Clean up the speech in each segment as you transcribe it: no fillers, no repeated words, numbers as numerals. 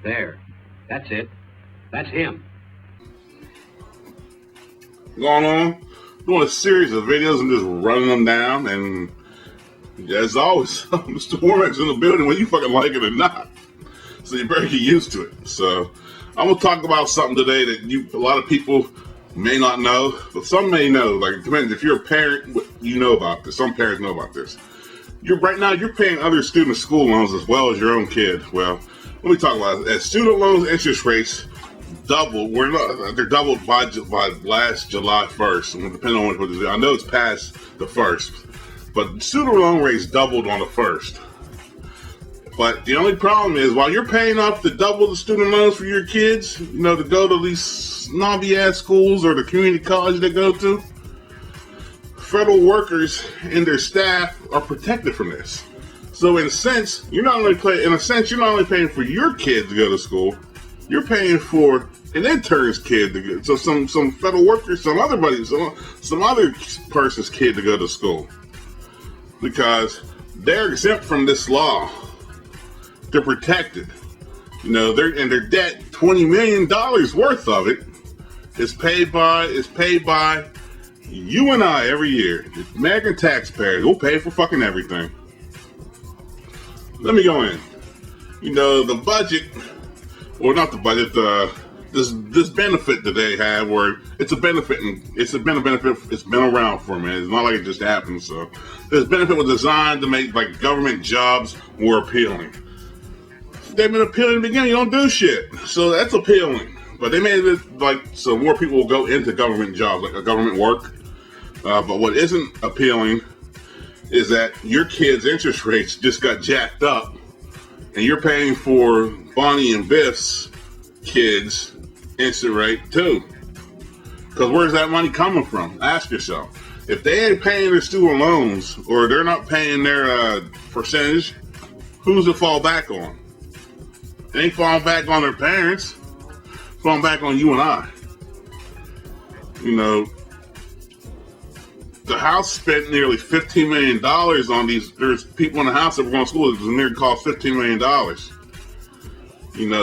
There. That's it. That's him. Going on, doing a series of videos and just running them down. And as always, Mr. Warmack's in the building whether you fucking like it or not. So you better get used to it. So I'm going to talk about something today that a lot of people may not know, but some may know. Like, it depends. If you're a parent, you know about this. Some parents know about this. Right now, you're paying other students school loans as well as your own kid. Well, let me talk about it. As student loans interest rates doubled, they're doubled by last July 1st. Depending on what it is. I know it's past the 1st, but student loan rates doubled on the 1st. But the only problem is, while you're paying off the double the student loans for your kids, to go to these snobby ass schools or the community college they go to, federal workers and their staff are protected from this. So in a sense, you're not only paying for your kid to go to school, you're paying for an intern's kid to go. So some federal workers, some other person's kid to go to school, because they're exempt from this law. They're protected. Their debt, $20 million worth of it, is paid by you and I every year. The American taxpayers will pay for fucking everything. Let me go in. The budget, or not the budget, this benefit that they have, where it's a benefit, and it's been around for a minute. It's not like it just happened. So this benefit was designed to make government jobs more appealing. They've been appealing in the beginning. You don't do shit, so that's appealing. But they made it so more people will go into government jobs, like government work. But what isn't appealing is that your kids' interest rates just got jacked up, and you're paying for Bonnie and Biff's kids' interest rate too. Because where's that money coming from? Ask yourself. If they ain't paying their student loans, or they're not paying their percentage, who's it fall back on? It ain't falling back on their parents. It's falling back on you and I. The house spent nearly $15 million on these. There's people in the house that were going to school. It was near cost $15 million.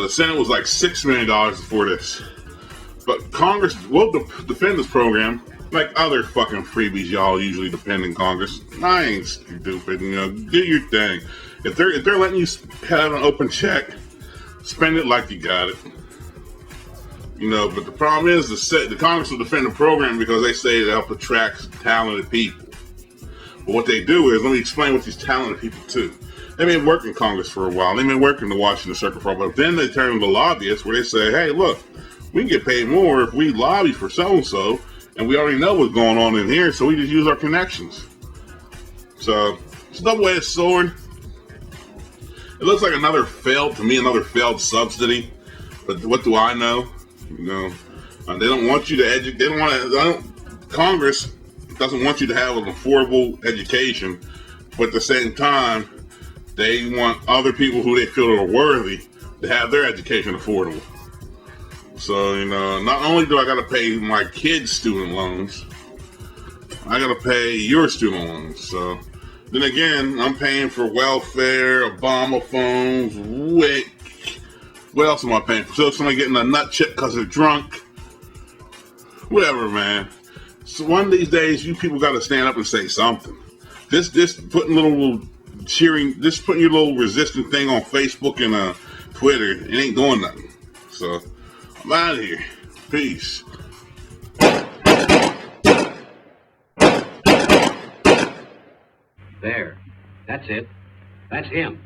The Senate was like $6 million for this. But Congress will defend this program like other fucking freebies y'all usually defend in Congress. I ain't stupid. Do your thing. If they're letting you have an open check, spend it like you got it. But the problem is the Congress will defend the program because they say it help attract talented people. But what they do is, let me explain what these talented people do. They may work in Congress for a while. They may work in the Washington Circuit for a while. But then they turn to lobbyists where they say, hey, look, we can get paid more if we lobby for so-and-so, and we already know what's going on in here, so we just use our connections. So it's a double-edged sword. It looks like another failed subsidy. But what do I know? They don't want you to educate. Congress doesn't want you to have an affordable education, but at the same time, they want other people who they feel are worthy to have their education affordable. So, not only do I got to pay my kids' student loans, I got to pay your student loans. So, then again, I'm paying for welfare, Obama phones, WIC. What else am I paying for? So somebody getting a nut chip because they're drunk. Whatever, man. So one of these days, you people got to stand up and say something. This putting putting your little resistant thing on Facebook and Twitter, it ain't doing nothing. So I'm out of here. Peace. There. That's it. That's him.